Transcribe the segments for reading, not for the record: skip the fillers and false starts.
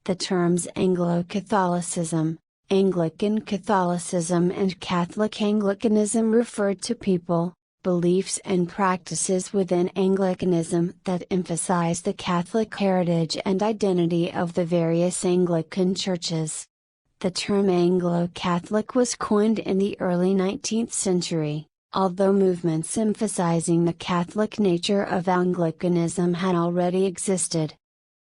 The terms Anglo Catholicism, Anglican Catholicism and Catholic Anglicanism referred to people, beliefs and practices within Anglicanism that emphasize the Catholic heritage and identity of the various Anglican churches. The term Anglo-Catholic was coined in the early 19th century, although movements emphasizing the Catholic nature of Anglicanism had already existed.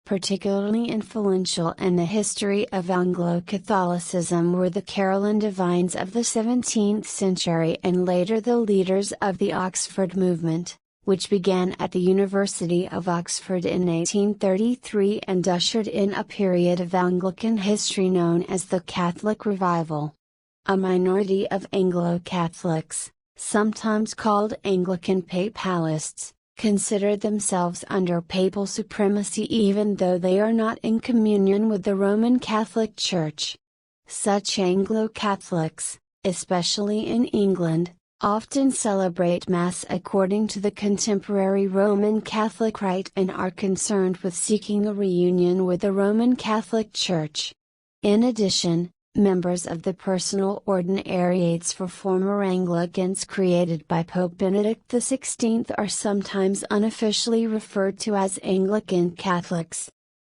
Particularly influential in the history of Anglo-Catholicism were the Carolyn Divines of the 17th century and later the leaders of the Oxford movement, which began at the University of Oxford in 1833 and ushered in a period of Anglican history known as the Catholic Revival. A minority of Anglo-Catholics, sometimes called Anglican Papalists, consider themselves under papal supremacy even though they are not in communion with the Roman Catholic Church. Such Anglo-Catholics, especially in England, often celebrate Mass according to the contemporary Roman Catholic rite and are concerned with seeking a reunion with the Roman Catholic Church. In addition, members of the personal ordinariates for former Anglicans created by Pope Benedict XVI are sometimes unofficially referred to as Anglican Catholics.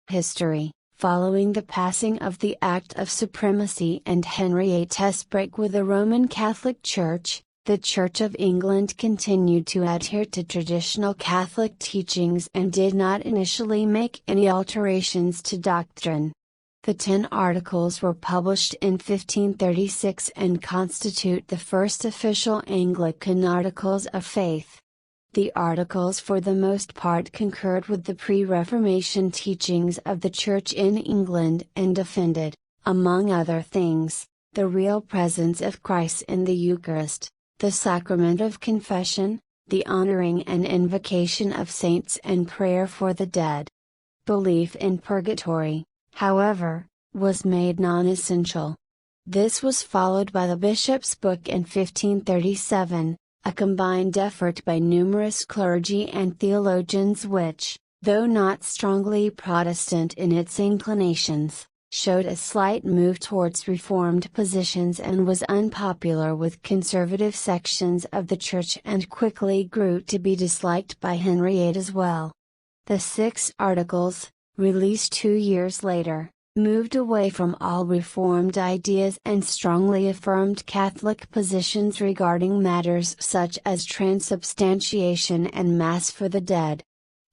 History: following the passing of the Act of Supremacy and Henry VIII's break with the Roman Catholic Church, the Church of England continued to adhere to traditional Catholic teachings and did not initially make any alterations to doctrine. The 10 Articles were published in 1536 and constitute the first official Anglican Articles of Faith. The Articles for the most part concurred with the pre-Reformation teachings of the Church in England and defended, among other things, the real presence of Christ in the Eucharist, the sacrament of confession, the honoring and invocation of saints and prayer for the dead. Belief in purgatory, however, was made non-essential. This was followed by the Bishop's Book in 1537, a combined effort by numerous clergy and theologians which, though not strongly Protestant in its inclinations, showed a slight move towards reformed positions and was unpopular with conservative sections of the Church and quickly grew to be disliked by Henry VIII as well. The 6 Articles, released 2 years later, moved away from all Reformed ideas and strongly affirmed Catholic positions regarding matters such as transubstantiation and Mass for the dead.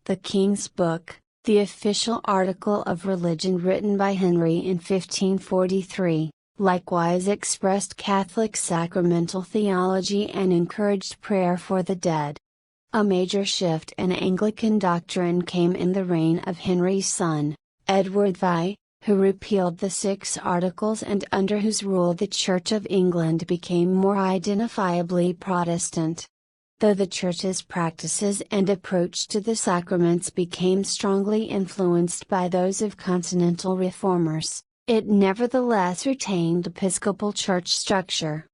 The King's Book, the official article of religion written by Henry in 1543, likewise expressed Catholic sacramental theology and encouraged prayer for the dead. A major shift in Anglican doctrine came in the reign of Henry's son, Edward VI, who repealed the 6 Articles and under whose rule the Church of England became more identifiably Protestant. Though the Church's practices and approach to the sacraments became strongly influenced by those of continental reformers, it nevertheless retained Episcopal Church structure.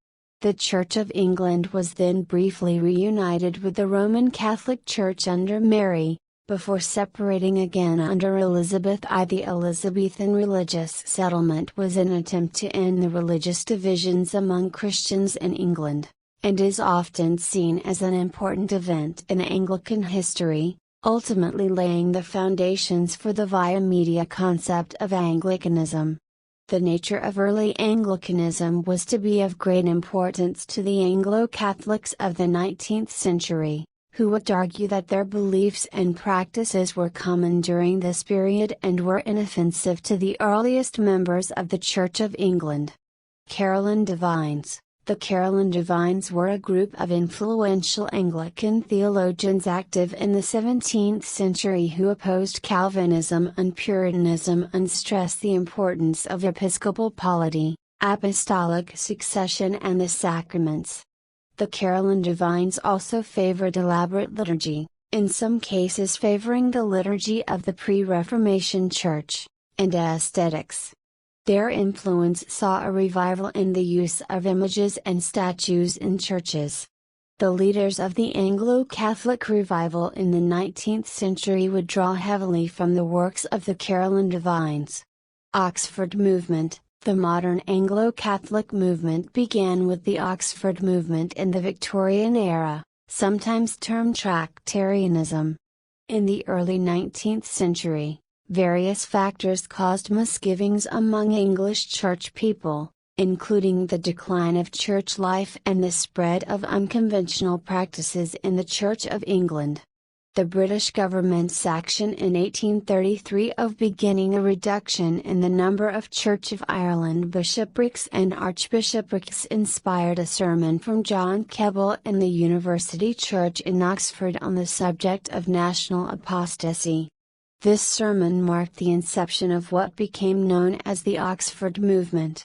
The Church of England was then briefly reunited with the Roman Catholic Church under Mary, before separating again under Elizabeth I. The Elizabethan religious settlement was an attempt to end the religious divisions among Christians in England, and is often seen as an important event in Anglican history, ultimately laying the foundations for the via media concept of Anglicanism. The nature of early Anglicanism was to be of great importance to the Anglo-Catholics of the 19th century, who would argue that their beliefs and practices were common during this period and were inoffensive to the earliest members of the Church of England. Carolyn Divines. The Carolyn Divines were a group of influential Anglican theologians active in the 17th century who opposed Calvinism and Puritanism and stressed the importance of episcopal polity, apostolic succession and the sacraments. The Carolyn Divines also favored elaborate liturgy, in some cases favoring the liturgy of the pre-Reformation Church, and aesthetics. Their influence saw a revival in the use of images and statues in churches. The leaders of the Anglo-Catholic revival in the 19th century would draw heavily from the works of the Carolyn Divines. Oxford Movement. The modern Anglo-Catholic movement began with the Oxford movement in the Victorian era, sometimes termed Tractarianism. In the early 19th century, various factors caused misgivings among English church people, including the decline of church life and the spread of unconventional practices in the Church of England. The British government's action in 1833 of beginning a reduction in the number of Church of Ireland bishoprics and archbishoprics inspired a sermon from John Keble in the University Church in Oxford on the subject of national apostasy. This sermon marked the inception of what became known as the Oxford Movement.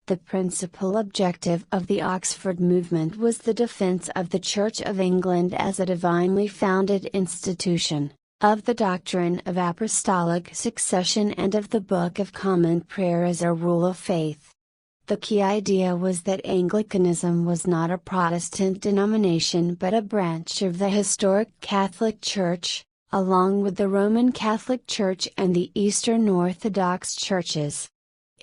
The principal objective of the Oxford movement was the defense of the Church of England as a divinely founded institution, of the doctrine of apostolic succession and of the Book of Common Prayer as a rule of faith. The key idea was that Anglicanism was not a Protestant denomination but a branch of the historic Catholic Church, along with the Roman Catholic Church and the Eastern Orthodox churches.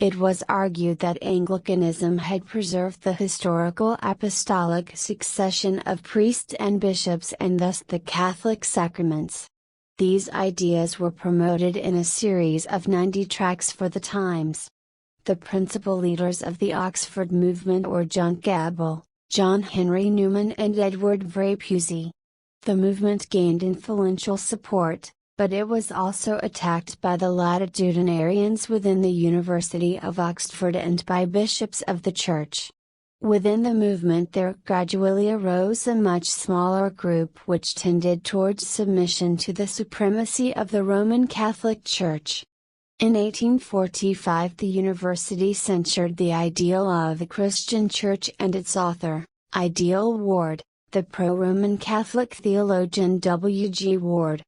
It was argued that Anglicanism had preserved the historical apostolic succession of priests and bishops and thus the Catholic sacraments. These ideas were promoted in a series of 90 tracts for the Times. The principal leaders of the Oxford movement were John Keble, John Henry Newman and Edward Vray Pusey. The movement gained influential support, but it was also attacked by the latitudinarians within the University of Oxford and by bishops of the Church. Within the movement there gradually arose a much smaller group which tended towards submission to the supremacy of the Roman Catholic Church. In 1845 the university censured the ideal of the Christian Church and its author, Ideal Ward, the pro-Roman Catholic theologian W. G. Ward.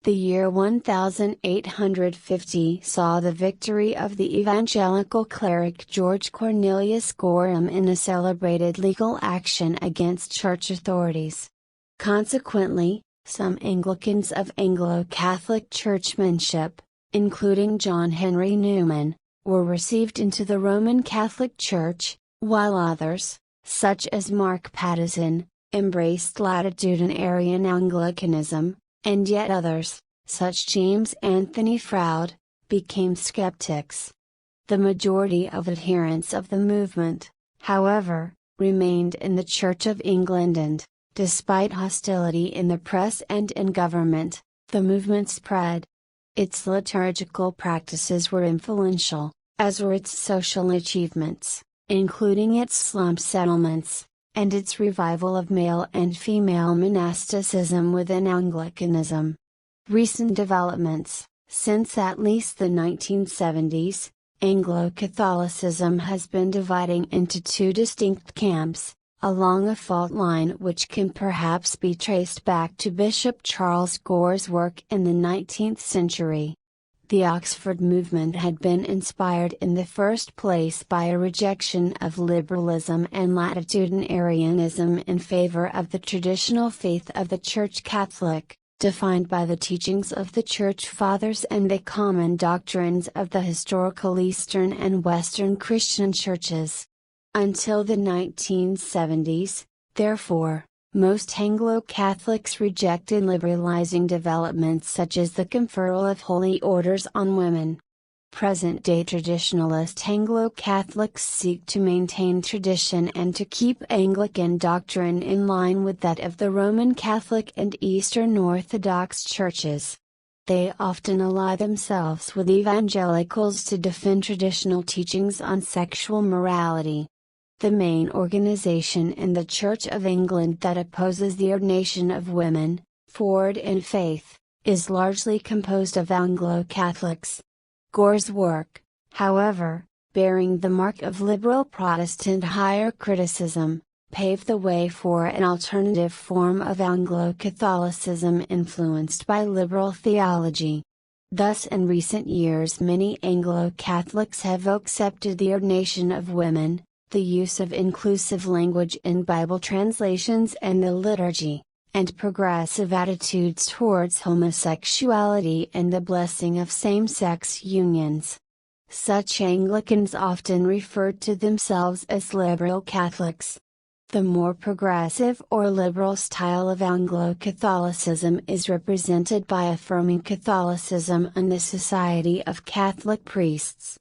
The year 1850 saw the victory of the evangelical cleric George Cornelius Gorham in a celebrated legal action against church authorities. Consequently, some Anglicans of Anglo-Catholic churchmanship, including John Henry Newman, were received into the Roman Catholic Church, while others, such as Mark Pattison, embraced latitudinarian Anglicanism, and yet others, such James Anthony Froude, became skeptics. The majority of adherents of the movement, however, remained in the Church of England and, despite hostility in the press and in government, the movement spread. Its liturgical practices were influential, as were its social achievements, including its slum settlements, and its revival of male and female monasticism within Anglicanism. Recent developments. Since at least the 1970s, Anglo-Catholicism has been dividing into two distinct camps, along a fault line which can perhaps be traced back to Bishop Charles Gore's work in the 19th century. The Oxford movement had been inspired in the first place by a rejection of liberalism and latitudinarianism in favor of the traditional faith of the Church Catholic, defined by the teachings of the Church Fathers and the common doctrines of the historical Eastern and Western Christian churches. Until the 1970s, therefore, most Anglo-Catholics rejected liberalizing developments such as the conferral of holy orders on women. Present-day traditionalist Anglo-Catholics seek to maintain tradition and to keep Anglican doctrine in line with that of the Roman Catholic and Eastern Orthodox churches. They often ally themselves with evangelicals to defend traditional teachings on sexual morality. The main organization in the Church of England that opposes the ordination of women, Forward in Faith, is largely composed of Anglo-Catholics. Gore's work, however, bearing the mark of liberal Protestant higher criticism, paved the way for an alternative form of Anglo-Catholicism influenced by liberal theology. Thus in recent years many Anglo-Catholics have accepted the ordination of women, the use of inclusive language in Bible translations and the liturgy, and progressive attitudes towards homosexuality and the blessing of same-sex unions. Such Anglicans often referred to themselves as liberal Catholics. The more progressive or liberal style of Anglo Catholicism is represented by affirming Catholicism and the Society of Catholic Priests.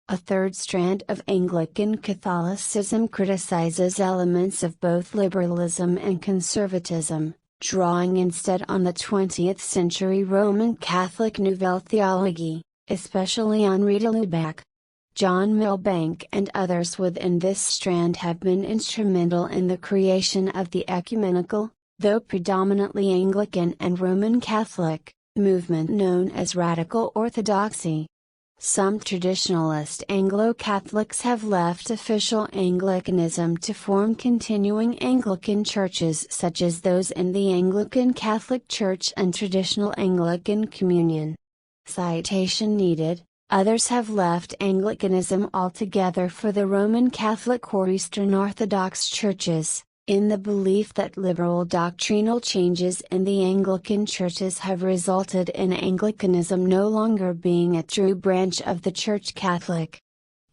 A third strand of Anglican Catholicism criticizes elements of both liberalism and conservatism, drawing instead on the 20th century Roman Catholic Nouvelle Theology, especially on Rita Lubac. John Milbank and others within this strand have been instrumental in the creation of the ecumenical, though predominantly Anglican and Roman Catholic, movement known as Radical Orthodoxy. Some traditionalist Anglo-Catholics have left official Anglicanism to form continuing Anglican churches such as those in the Anglican Catholic Church and Traditional Anglican Communion. Citation needed. Others have left Anglicanism altogether for the Roman Catholic or Eastern Orthodox churches, in the belief that liberal doctrinal changes in the Anglican churches have resulted in Anglicanism no longer being a true branch of the Church Catholic.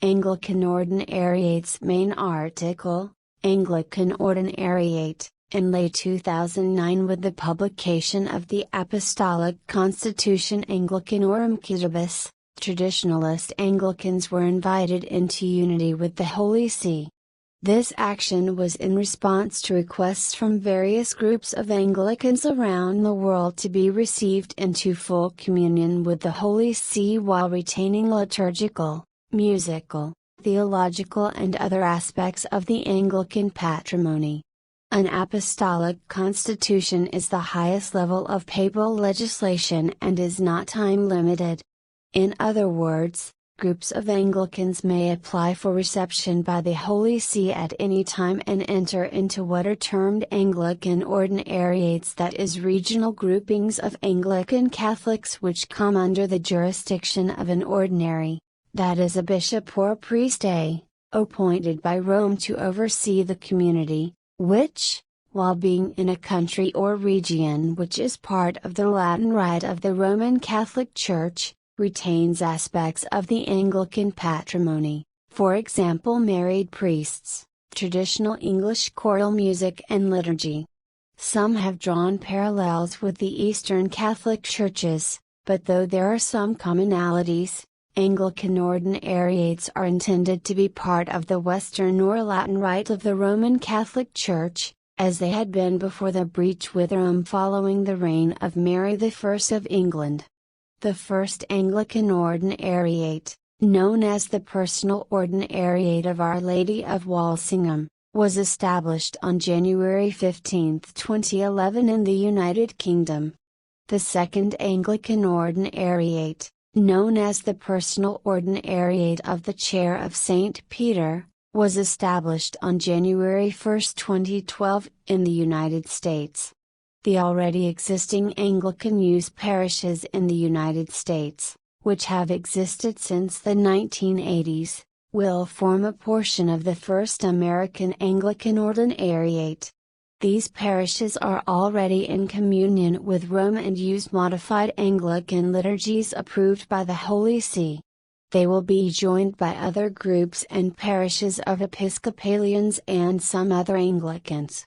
Anglican Ordinariate's main article, Anglican Ordinariate, in late 2009 with the publication of the Apostolic Constitution Anglicanorum Cedibus, traditionalist Anglicans were invited into unity with the Holy See. This action was in response to requests from various groups of Anglicans around the world to be received into full communion with the Holy See while retaining liturgical, musical, theological and other aspects of the Anglican patrimony. An apostolic constitution is the highest level of papal legislation and is not time-limited. In other words, groups of Anglicans may apply for reception by the Holy See at any time and enter into what are termed Anglican Ordinariates, that is, regional groupings of Anglican Catholics which come under the jurisdiction of an ordinary, that is a bishop or priest appointed by Rome to oversee the community, which, while being in a country or region which is part of the Latin Rite of the Roman Catholic Church, retains aspects of the Anglican patrimony, for example married priests, traditional English choral music and liturgy. Some have drawn parallels with the Eastern Catholic churches, but though there are some commonalities, Anglican Ordinariates are intended to be part of the Western or Latin Rite of the Roman Catholic Church, as they had been before the breach with Rome following the reign of Mary I of England. The first Anglican Ordinariate, known as the Personal Ordinariate of Our Lady of Walsingham, was established on January 15, 2011 in the United Kingdom. The second Anglican Ordinariate, known as the Personal Ordinariate of the Chair of St. Peter, was established on January 1, 2012, in the United States. The already existing Anglican youth parishes in the United States, which have existed since the 1980s, will form a portion of the first American Anglican Ordinariate. These parishes are already in communion with Rome and use modified Anglican liturgies approved by the Holy See. They will be joined by other groups and parishes of Episcopalians and some other Anglicans.